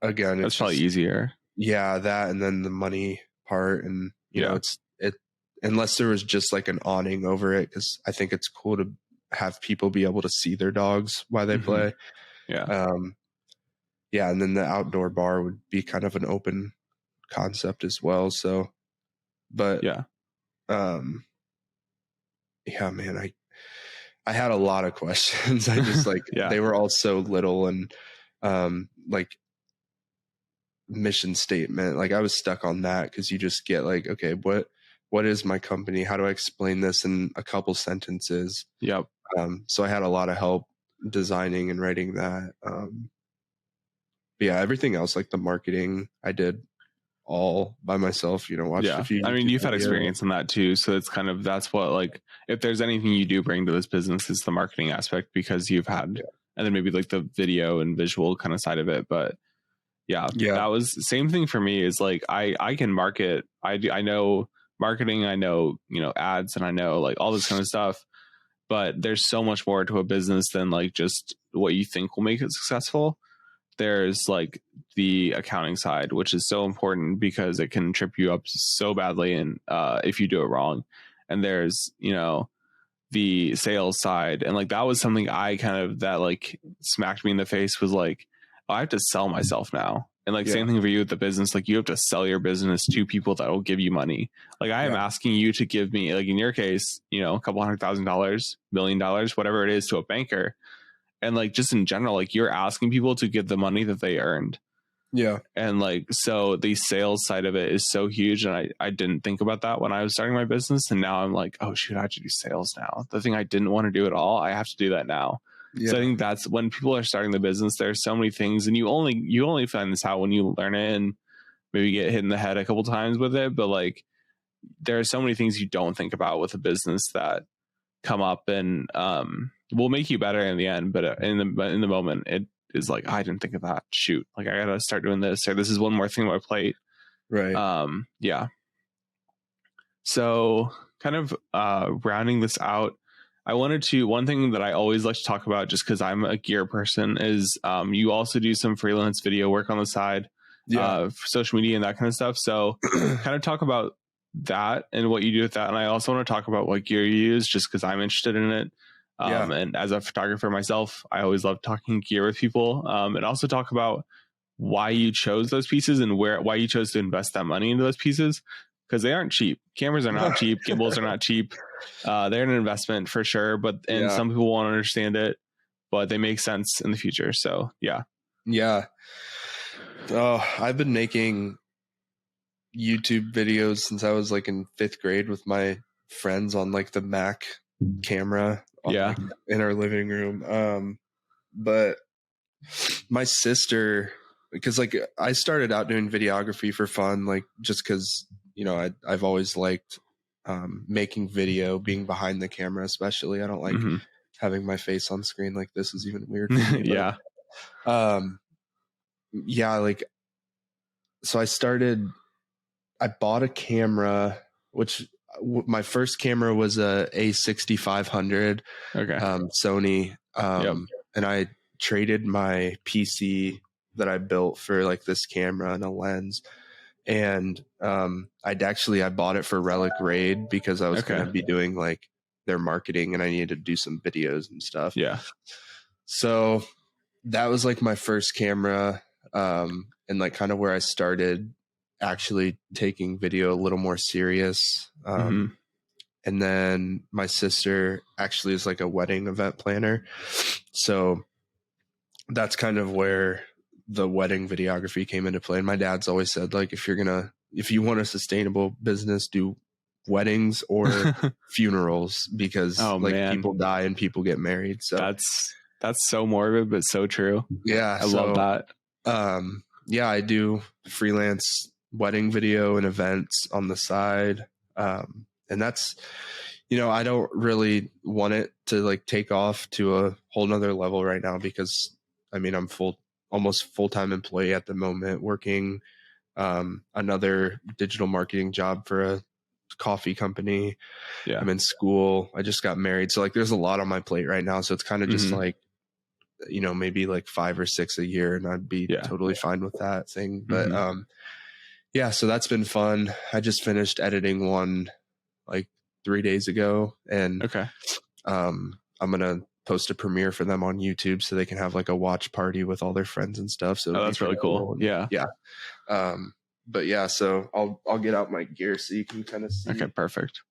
that's probably easier. Yeah, that, and then the money part, and you know, it unless there was just like an awning over it, because I think it's cool to have people be able to see their dogs while they play. And then the outdoor bar would be kind of an open concept as well. So, but man, I had a lot of questions. I just like they were all so little, and like mission statement, like I was stuck on that, because you just get like, okay, what is my company? How do I explain this in a couple sentences? So I had a lot of help designing and writing that. Everything else, like the marketing, I did all by myself, watched a few. I mean, you've had experience in that too. So it's kind of, that's what, like, if there's anything you do bring to this business, it's the marketing aspect, because you've had, and then maybe like the video and visual kind of side of it. But that was the same thing for me, is like, I can market. I know marketing, I know, ads, and I know like all this kind of stuff, but there's so much more to a business than like just what you think will make it successful. There's like the accounting side, which is so important, because it can trip you up so badly, and if you do it wrong. And there's, the sales side, and like that was something I kind of, that like smacked me in the face, was like, I have to sell myself now. And like same thing for you with the business, like you have to sell your business to people that will give you money. Like I am asking you to give me, like in your case, a couple $100,000, $1 million, whatever it is, to a banker. And like just in general, like you're asking people to give the money that they earned. And like, so the sales side of it is so huge. And I didn't think about that when I was starting my business. And now I'm like, oh shoot, I have to do sales now. The thing I didn't want to do at all, I have to do that now. So I think that's when people are starting the business, there's so many things, and you only find this out when you learn it and maybe get hit in the head a couple times with it. But like, there are so many things you don't think about with a business that come up and will make you better in the end. But in the moment, it is like, I didn't think of that. Shoot, like I gotta start doing this, or this is one more thing on my plate. So kind of rounding this out, I wanted to, one thing that I always like to talk about, just because I'm a gear person, is you also do some freelance video work on the side, for social media and that kind of stuff. So kind of talk about that and what you do with that. And I also want to talk about what gear you use, just because I'm interested in it. And as a photographer myself, I always love talking gear with people, and also talk about why you chose those pieces and why you chose to invest that money into those pieces, because they aren't cheap. Cameras are not cheap. Gimbals are not cheap. They're an investment for sure, and some people won't understand it, but they make sense in the future. So I've been making YouTube videos since I was like in 5th grade with my friends on like the Mac camera in our living room. But my sister, because like I started out doing videography for fun, like just because I've always liked making video, being behind the camera, especially. I don't like having my face on screen like this is even weird for me. Yeah. Yeah, like, so I bought a camera, which my first camera was a A6500 Sony. And I traded my PC that I built for like this camera and a lens. And I bought it for Relic Raid because I was going to be doing like their marketing and I needed to do some videos and stuff. Yeah. So that was like my first camera, and like kind of where I started actually taking video a little more serious. And then my sister actually is like a wedding event planner. So that's kind of where the wedding videography came into play. And my dad's always said, like, if you want a sustainable business, do weddings or funerals, because people die and people get married. So that's so morbid, but so true. Yeah. I love that. Yeah, I do freelance wedding video and events on the side. And that's, I don't really want it to like take off to a whole nother level right now because I'm almost full-time employee at the moment, working another digital marketing job for a coffee company. Yeah. I'm in school. I just got married. So like there's a lot on my plate right now. So it's kind of just like, maybe like 5 or 6 a year and I'd be totally fine with that thing. But yeah, so that's been fun. I just finished editing one like 3 days ago and I'm going to post a premiere for them on YouTube so they can have like a watch party with all their friends and stuff. So that's really cool. Yeah. Yeah. But yeah, so I'll get out my gear so you can kind of see. Okay, perfect.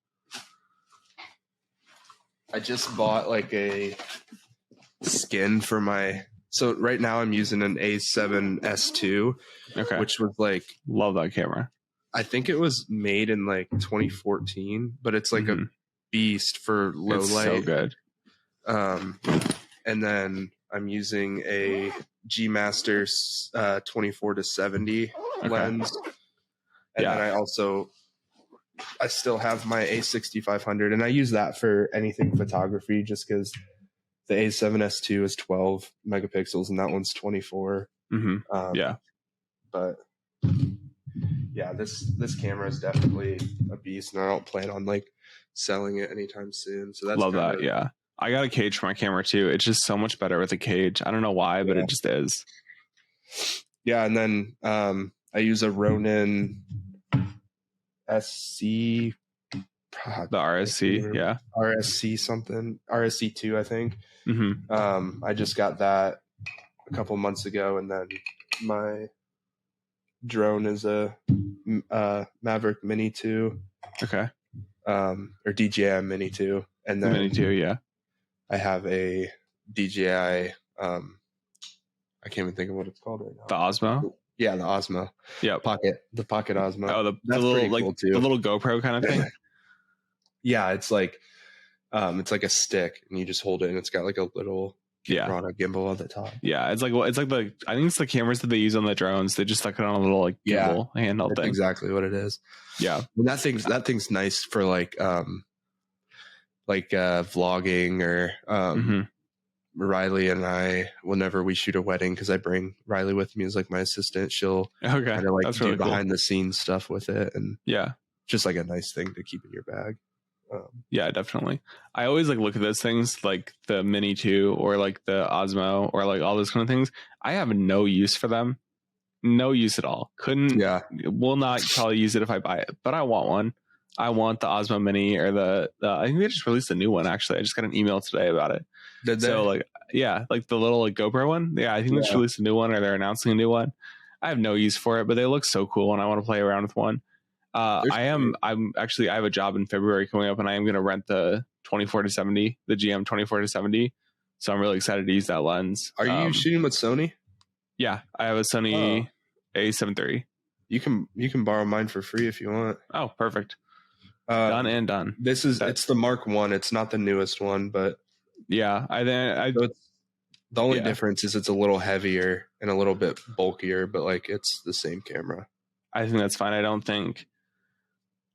I just bought like a skin for so right now I'm using an A7S2, which was like, love that camera. I think it was made in like 2014, but it's like a beast for low light. So good. And then I'm using a G Master 24-70 lens. And then I still have my A6500 and I use that for anything photography just because the A7S2 is 12 megapixels and that one's 24. But yeah, this camera is definitely a beast and I don't plan on like selling it anytime soon. So that's love that. Yeah. I got a cage for my camera too. It's just so much better with a cage. I don't know why, but it just is. Yeah. And then I use a Ronin SC. The RSC. Yeah. RSC something. RSC2, I think. I just got that a couple months ago. And then my drone is a Maverick Mini 2. Or DJI Mini 2. And then Mini 2, yeah. I have a DJI, I can't even think of what it's called right now. The Osmo? Yeah, the Osmo. Yeah. The Pocket Osmo. Oh, the little like cool too. The little GoPro kind of thing. Yeah, it's like a stick and you just hold it and it's got like a little product gimbal on the top. Yeah, I think it's the cameras that they use on the drones. They just stuck it on a little like gimbal handheld thing. Exactly what it is. Yeah. And that thing's nice for like vlogging or Riley and I, whenever we shoot a wedding, because I bring Riley with me as like my assistant, she'll kind of like do really behind the scenes stuff with it, and just like a nice thing to keep in your bag. Yeah, definitely. I always like look at those things like the Mini 2 or like the Osmo or like all those kind of things. I have no use for them. No use at all. Will not probably use it if I buy it, but I want one. I want the Osmo Mini or the I think they just released a new one. Actually, I just got an email today about it. Did they? So like the little like GoPro one. Yeah, I think they just released a new one or they're announcing a new one. I have no use for it, but they look so cool and I want to play around with one. I have a job in February coming up and I am going to rent the 24-70, the GM 24-70. So I'm really excited to use that lens. Are you shooting with Sony? Yeah, I have a Sony A7 III. You can borrow mine for free if you want. Oh, perfect. Done and done. It's the Mark 1. It's not the newest one, but yeah, the only difference is it's a little heavier and a little bit bulkier, but like it's the same camera. I think that's fine. I don't think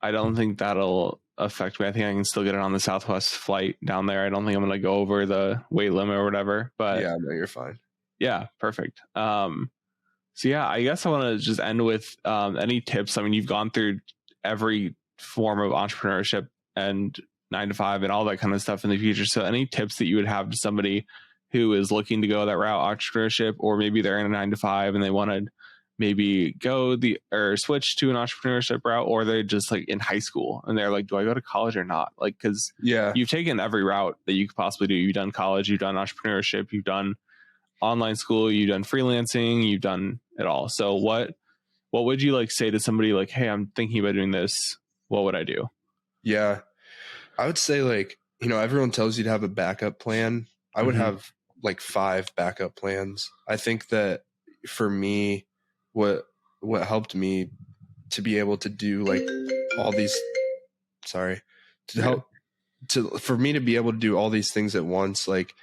that'll affect me. I think I can still get it on the Southwest flight down there. I don't think I'm going to go over the weight limit or whatever, but yeah, no, you're fine. Yeah, perfect. So yeah, I guess I want to just end with any tips. I mean, you've gone through every form of entrepreneurship and 9 to 5 and all that kind of stuff in the future. So any tips that you would have to somebody who is looking to go that route, entrepreneurship, or maybe they're in a 9 to 5 and they want to maybe or switch to an entrepreneurship route, or they're just like in high school and they're like, do I go to college or not? Like, because you've taken every route that you could possibly do. You've done college, you've done entrepreneurship, you've done online school, you've done freelancing, you've done it all. So what would you like say to somebody like, hey, I'm thinking about doing this, what would I do? Yeah, I would say, like, everyone tells you to have a backup plan. I would have like 5 backup plans. I think that for me, what helped me to be able to do like all these, for me to be able to do all these things at once, like,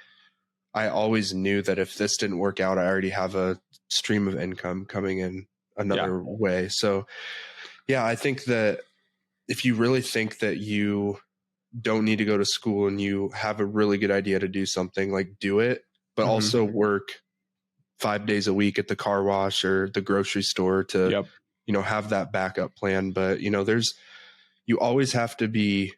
I always knew that if this didn't work out, I already have a stream of income coming in another way. So yeah, I think that if you really think that you don't need to go to school and you have a really good idea to do something, like, do it, but also work 5 days a week at the car wash or the grocery store to, have that backup plan. But, you always have to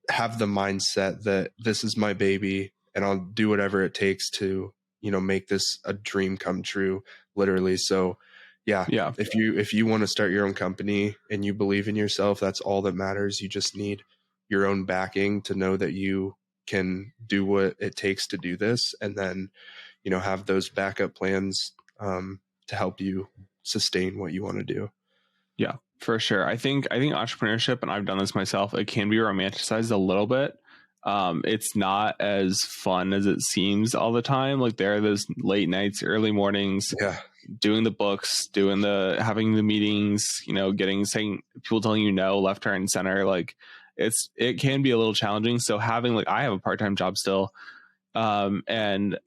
have the mindset that this is my baby and I'll do whatever it takes to, make this a dream come true, literally. So if you want to start your own company and you believe in yourself, that's all that matters. You just need your own backing to know that you can do what it takes to do this. And then, have those backup plans to help you sustain what you want to do. Yeah, for sure. I think entrepreneurship, and I've done this myself, it can be romanticized a little bit. It's not as fun as it seems all the time. Like, there are those late nights, early mornings, doing the books, having the meetings, saying people telling you no left, right, and center. Like, it can be a little challenging. So having, I have a part-time job still, and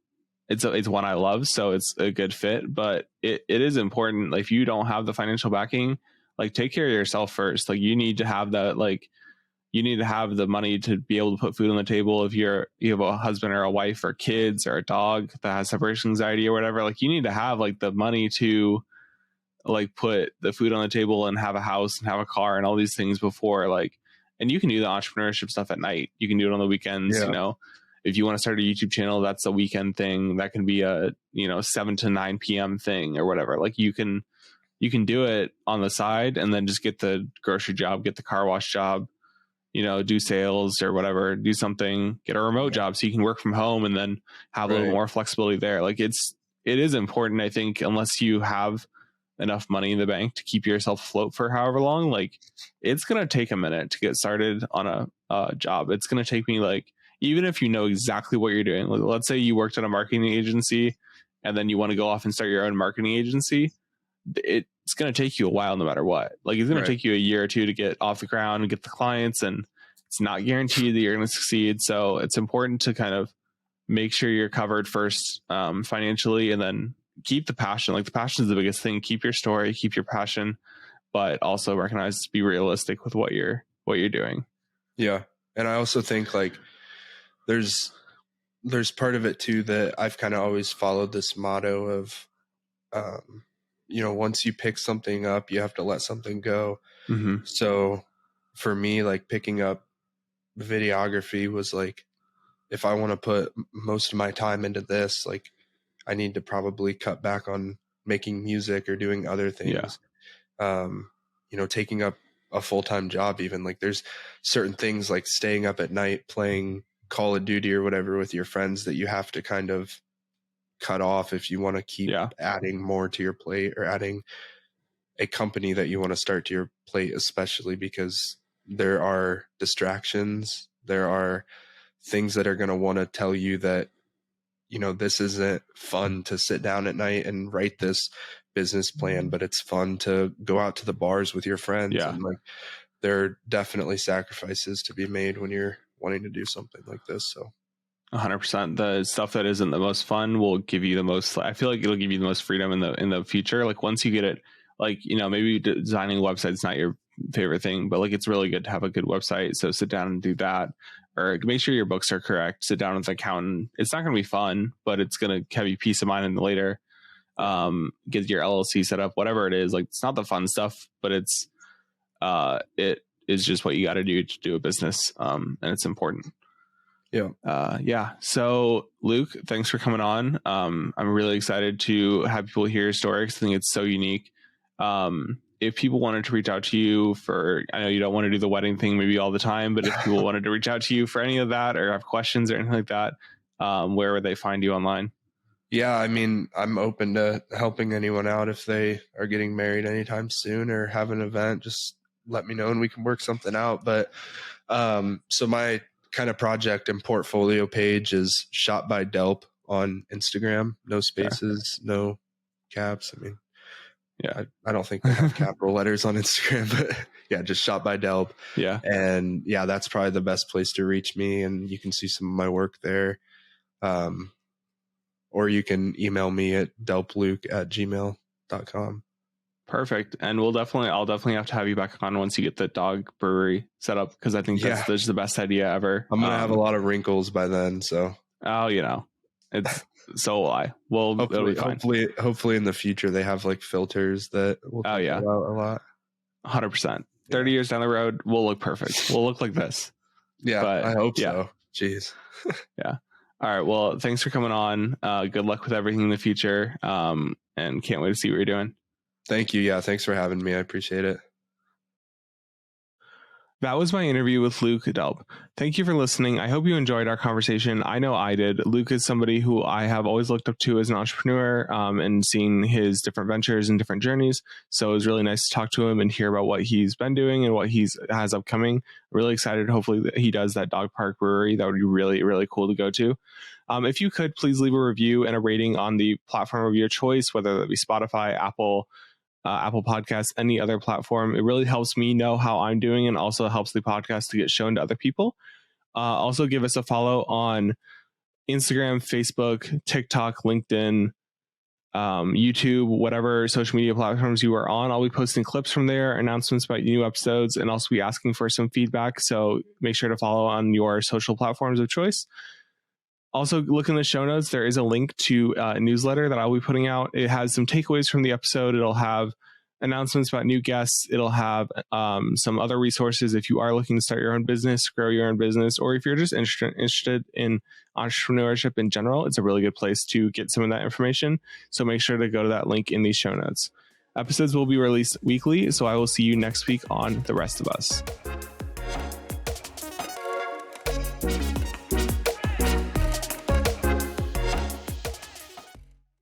it's one I love, so it's a good fit, but it is important. Like, if you don't have the financial backing, like, take care of yourself first. Like, you need to have that, like, you need to have the money to be able to put food on the table. If you have a husband or a wife or kids or a dog that has separation anxiety or whatever, like, you need to have like the money to like put the food on the table and have a house and have a car and all these things before, like, and you can do the entrepreneurship stuff at night. You can do it on the weekends. If you want to start a YouTube channel, that's a weekend thing. That can be a, 7 to 9 PM thing or whatever. Like, you can do it on the side and then just get the grocery job, get the car wash job, do sales or whatever, do something, get a remote job so you can work from home and then have a little more flexibility there. Like, it is important, I think, unless you have enough money in the bank to keep yourself afloat for however long, like, it's going to take a minute to get started on a job. It's going to take me, like, even if you know exactly what you're doing, like, let's say you worked at a marketing agency and then you want to go off and start your own marketing agency, it's going to take you a while no matter what. Like, it's going to take you a year or two to get off the ground and get the clients, and it's not guaranteed that you're going to succeed. So it's important to kind of make sure you're covered first financially, and then keep the passion. Like, the passion is the biggest thing. Keep your story, keep your passion, but also recognize, be realistic with what you're doing. Yeah. And I also think, like, there's part of it too that I've kind of always followed this motto of, once you pick something up, you have to let something go. So for me, like, picking up videography was like, if I want to put most of my time into this, like, I need to probably cut back on making music or doing other things. Taking up a full-time job, even, like, there's certain things like staying up at night playing Call of Duty or whatever with your friends that you have to kind of cut off if you want to keep adding more to your plate, or adding a company that you want to start to your plate, especially because there are distractions. There are things that are going to want to tell you that, this isn't fun to sit down at night and write this business plan, but it's fun to go out to the bars with your friends. And, like, there are definitely sacrifices to be made when you're wanting to do something like this. So 100%. The stuff that isn't the most fun will give you the most, I feel like it'll give you the most freedom in the future. Like, once you get it, like, maybe designing a website is not your favorite thing, but like it's really good to have a good website. So sit down and do that, or make sure your books are correct. Sit down with an accountant. It's not going to be fun, but it's going to have you peace of mind in the later. Get your LLC set up, whatever it is. Like it's not the fun stuff, but it is just what you got to do a business, and it's important. Yeah. So Luke, thanks for coming on. I'm really excited to have people hear your story because I think it's so unique. If people wanted to reach out to you I know you don't want to do the wedding thing maybe all the time, but if people wanted to reach out to you for any of that or have questions or anything like that, where would they find you online? Yeah, I mean, I'm open to helping anyone out if they are getting married anytime soon or have an event. Just let me know and we can work something out. But so my kind of project and portfolio page is Shot by Delp on Instagram. No spaces, no caps. I mean, yeah, I don't think they have capital letters on Instagram, but yeah, just Shot by Delp. Yeah. And yeah, that's probably the best place to reach me. And you can see some of my work there. Or you can email me at delpluke@gmail.com. Perfect. And I'll definitely have to have you back on once you get the dog brewery set up, because I think that's just the best idea ever. I'm going to have a lot of wrinkles by then. So, it's so will I. Well, hopefully in the future they have like filters that will out a lot. 100%. 30 years down the road, we'll look perfect. We'll look like this. Yeah, but, I hope so. Jeez. Yeah. All right. Well, thanks for coming on. Good luck with everything in the future. And can't wait to see what you're doing. Thank you. Yeah. Thanks for having me. I appreciate it. That was my interview with Luke Delp. Thank you for listening. I hope you enjoyed our conversation. I know I did. Luke is somebody who I have always looked up to as an entrepreneur, and seen his different ventures and different journeys. So it was really nice to talk to him and hear about what he's been doing and what he has upcoming. Really excited. Hopefully that he does that dog park brewery. That would be really, really cool to go to. If you could, please leave a review and a rating on the platform of your choice, whether that be Spotify, Apple Podcasts, any other platform. It really helps me know how I'm doing and also helps the podcast to get shown to other people. Also give us a follow on Instagram, Facebook, TikTok, LinkedIn, YouTube, whatever social media platforms you are on. I'll be posting clips from there, announcements about new episodes, and also be asking for some feedback. So make sure to follow on your social platforms of choice. Also, look in the show notes. There is a link to a newsletter that I'll be putting out. It has some takeaways from the episode. It'll have announcements about new guests. It'll have some other resources if you are looking to start your own business, grow your own business, or if you're just interested in entrepreneurship in general. It's a really good place to get some of that information. So make sure to go to that link in these show notes. Episodes will be released weekly, so I will see you next week on The Rest of Us.